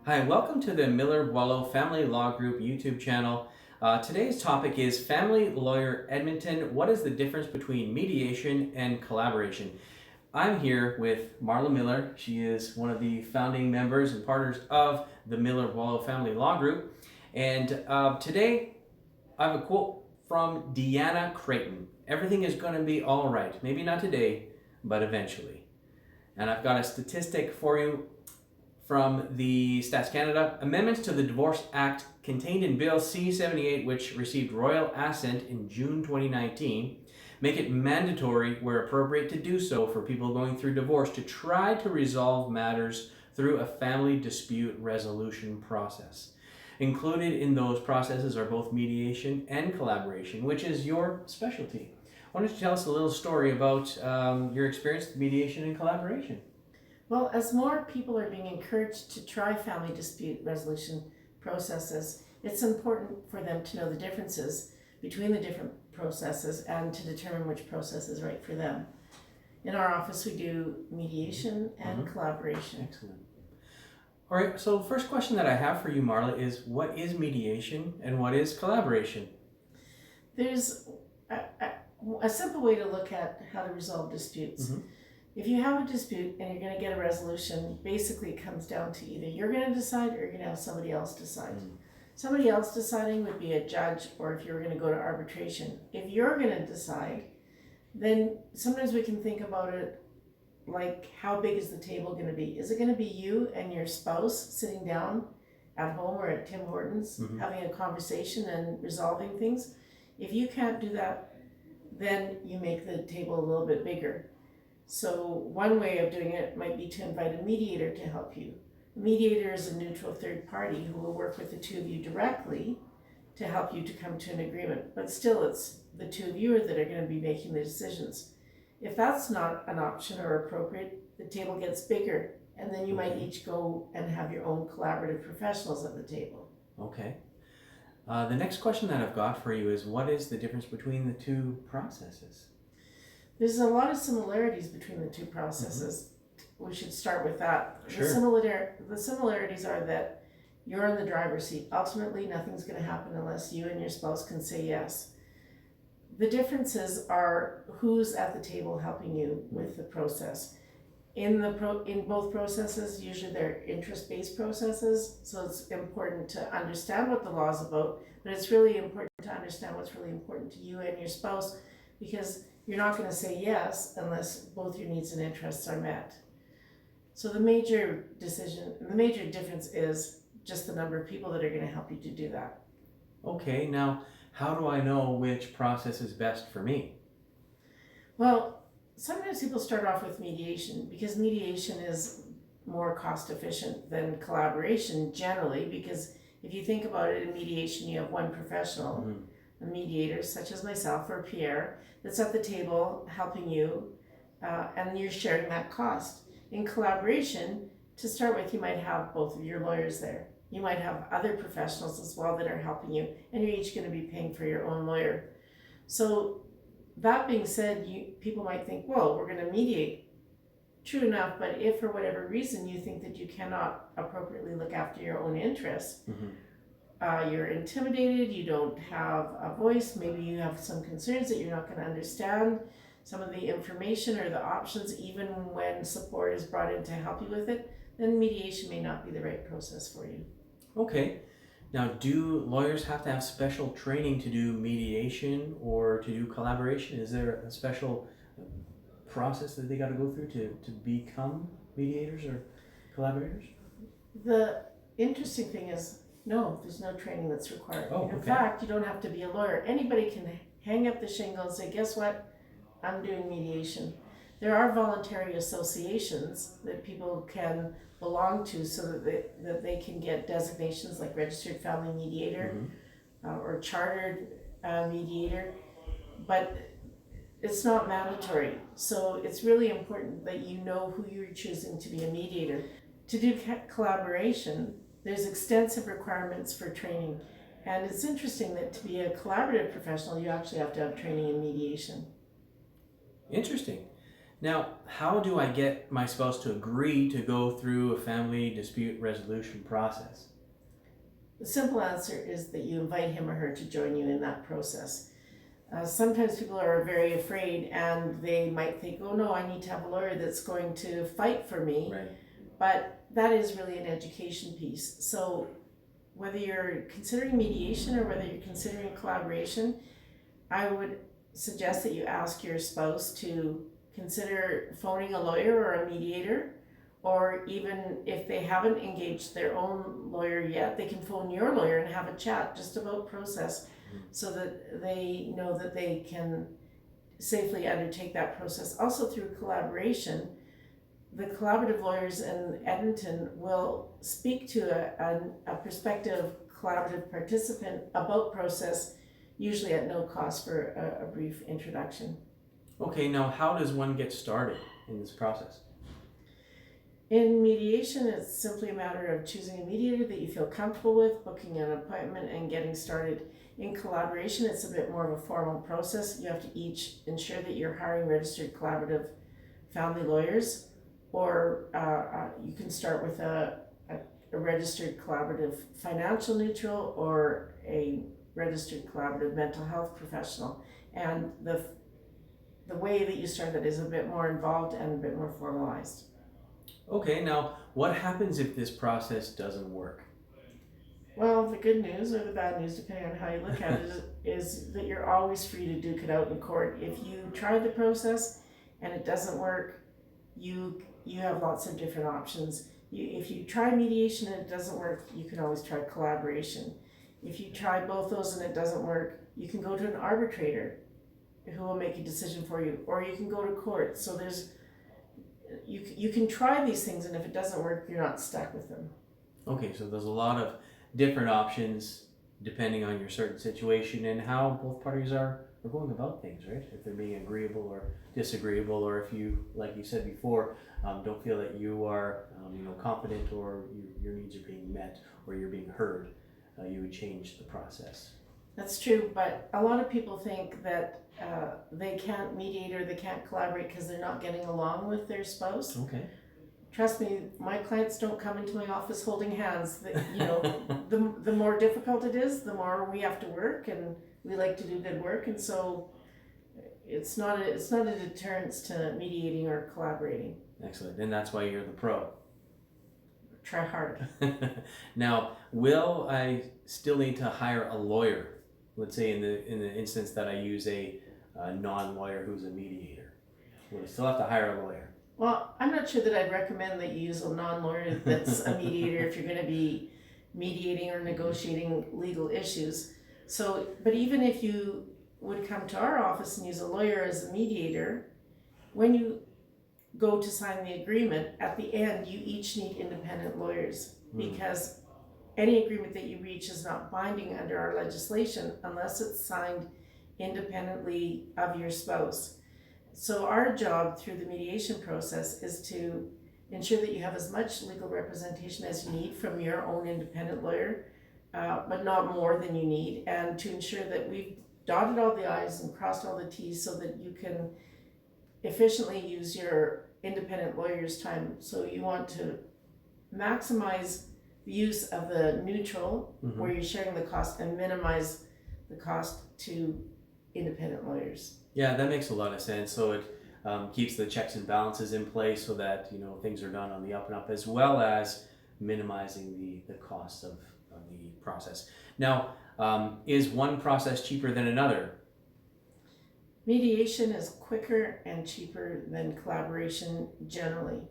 Hi, welcome to the Boileau Family Law Group YouTube channel. Today's topic is Family Lawyer Edmonton. What is the difference between mediation and collaboration? I'm here with Marla Miller. She is one of the founding members and partners of the Boileau Family Law Group. And today I have a quote from Deanna Creighton. Everything is going to be all right. Maybe not today, but eventually. And I've got a statistic for you from the Stats Canada. Amendments to the Divorce Act contained in Bill C-78, which received royal assent in June 2019, make it mandatory where appropriate to do so for people going through divorce to try to resolve matters through a family dispute resolution process. Included in those processes are both mediation and collaboration, which is your specialty. Why don't you tell us a little story about your experience with mediation and collaboration? Well, as more people are being encouraged to try family dispute resolution processes, it's important for them to know the differences between the different processes and to determine which process is right for them. In our office, we do mediation and collaboration. Excellent. All right, so the first question that I have for you, Marla, is what is mediation and what is collaboration? There's a simple way to look at how to resolve disputes. If you have a dispute and you're going to get a resolution, basically it comes down to either you're going to decide or you're going to have somebody else decide. Somebody else deciding would be a judge, or if you're going to go to arbitration. If you're going to decide, then sometimes we can think about it like, how big is the table going to be? Is it going to be you and your spouse sitting down at home or at Tim Hortons having a conversation and resolving things? If you can't do that, then you make the table a little bit bigger. So one way of doing it might be to invite a mediator to help you. A mediator is a neutral third party who will work with the two of you directly to help you to come to an agreement. But still, it's the two of you that are going to be making the decisions. If that's not an option or appropriate, the table gets bigger, and then you might each go and have your own collaborative professionals at the table. Okay. The next question that I've got for you is what is the difference between the two processes? There's a lot of similarities between the two processes. We should start with that. Sure. The similarities are that you're in the driver's seat. Ultimately, nothing's going to happen unless you and your spouse can say yes. The differences are who's at the table helping you with the process. In both processes, usually they're interest-based processes, so it's important to understand what the law is about, but it's really important to understand what's really important to you and your spouse, because you're not going to say yes unless both your needs and interests are met. So the major difference is just the number of people that are going to help you to do that. Okay, now how do I know which process is best for me? Well, sometimes people start off with mediation because mediation is more cost efficient than collaboration generally, because if you think about it, in mediation you have one professional, a mediator such as myself or Pierre, that's at the table helping you, and you're sharing that cost. In collaboration, to start with, you might have both of your lawyers there. You might have other professionals as well that are helping you, and you're each going to be paying for your own lawyer. So that being said, people might think, well, we're going to mediate. True enough, but if for whatever reason you think that you cannot appropriately look after your own interests, you're intimidated, you don't have a voice, maybe you have some concerns that you're not going to understand some of the information or the options, even when support is brought in to help you with it, then mediation may not be the right process for you. Okay. Now, do lawyers have to have special training to do mediation or to do collaboration? Is there a special process that they got to go through to become mediators or collaborators? The interesting thing is, no, there's no training that's required. In fact, you don't have to be a lawyer. Anybody can hang up the shingle and say, guess what? I'm doing mediation. There are voluntary associations that people can belong to so that they can get designations like registered family mediator or chartered mediator, but it's not mandatory. So it's really important that you know who you're choosing to be a mediator. To do collaboration, there's extensive requirements for training, and it's interesting that to be a collaborative professional, you actually have to have training in mediation. Interesting. Now, how do I get my spouse to agree to go through a family dispute resolution process? The simple answer is that you invite him or her to join you in that process. Sometimes people are very afraid and they might think, oh no, I need to have a lawyer that's going to fight for me. Right. But that is really an education piece. So whether you're considering mediation or whether you're considering collaboration, I would suggest that you ask your spouse to consider phoning a lawyer or a mediator, or even if they haven't engaged their own lawyer yet, they can phone your lawyer and have a chat just about process so that they know that they can safely undertake that process. Also through collaboration, the collaborative lawyers in Edmonton will speak to a prospective collaborative participant about process, usually at no cost for a brief introduction. Okay, now how does one get started in this process? In mediation, it's simply a matter of choosing a mediator that you feel comfortable with, booking an appointment, and getting started. In collaboration, it's a bit more of a formal process. You have to each ensure that you're hiring registered collaborative family lawyers, or you can start with a registered collaborative financial neutral or a registered collaborative mental health professional. And the way that you start that is a bit more involved and a bit more formalized. Okay, now what happens if this process doesn't work? Well, the good news or the bad news, depending on how you look at it, is that you're always free to duke it out in court. If you try the process and it doesn't work, you have lots of different options. If you try mediation and it doesn't work, you can always try collaboration. If you try both those and it doesn't work, you can go to an arbitrator who will make a decision for you, or you can go to court. So you can try these things, and if it doesn't work, you're not stuck with them. Okay, so there's a lot of different options depending on your certain situation and how both parties are going about things, right? If they're being agreeable or disagreeable, or if you, like you said before, don't feel that you are confident, or your needs are being met, or you're being heard, you would change the process. That's true, but a lot of people think that they can't mediate or they can't collaborate because they're not getting along with their spouse. Okay. Trust me, my clients don't come into my office holding hands. The more difficult it is, the more we have to work, and we like to do good work, and so it's not a deterrence to mediating or collaborating. Excellent, and that's why you're the pro. Try hard. Now, will I still need to hire a lawyer? Let's say in the instance that I use a non-lawyer who's a mediator, will I still have to hire a lawyer? Well, I'm not sure that I'd recommend that you use a non-lawyer that's a mediator if you're going to be mediating or negotiating legal issues. So, but even if you would come to our office and use a lawyer as a mediator, when you go to sign the agreement, at the end you each need independent lawyers, because any agreement that you reach is not binding under our legislation unless it's signed independently of your spouse. So our job through the mediation process is to ensure that you have as much legal representation as you need from your own independent lawyer, but not more than you need, and to ensure that we've dotted all the I's and crossed all the T's so that you can efficiently use your independent lawyer's time. So you want to maximize the use of the neutral, where you're sharing the cost, and minimize the cost to independent lawyers. Yeah, that makes a lot of sense. So it keeps the checks and balances in place so that things are done on the up and up, as well as minimizing the cost of the process. Now, is one process cheaper than another? Mediation is quicker and cheaper than collaboration generally.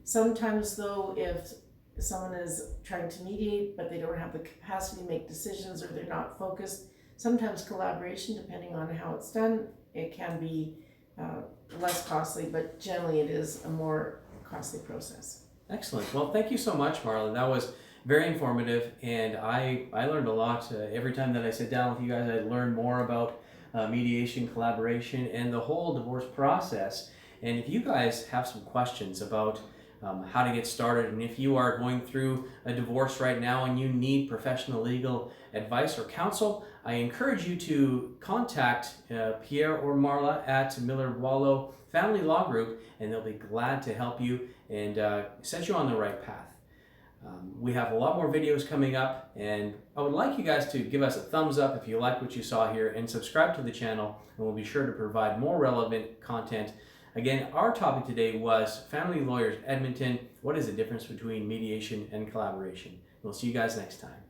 Sometimes though, if someone is trying to mediate but they don't have the capacity to make decisions, or they're not focused, sometimes collaboration, depending on how it's done, it can be less costly, but generally it is a more costly process. Excellent. Well, thank you so much, Marlon. That was very informative, and I learned a lot. Every time that I sit down with you guys, I learn more about mediation, collaboration, and the whole divorce process. And if you guys have some questions about how to get started. And if you are going through a divorce right now and you need professional legal advice or counsel, I encourage you to contact Pierre or Marla at Boileau Family Law Group, and they'll be glad to help you and set you on the right path. We have a lot more videos coming up, and I would like you guys to give us a thumbs up if you like what you saw here, and subscribe to the channel, and we'll be sure to provide more relevant content. Again, our topic today was Family Lawyers Edmonton. What is the difference between mediation and collaboration? We'll see you guys next time.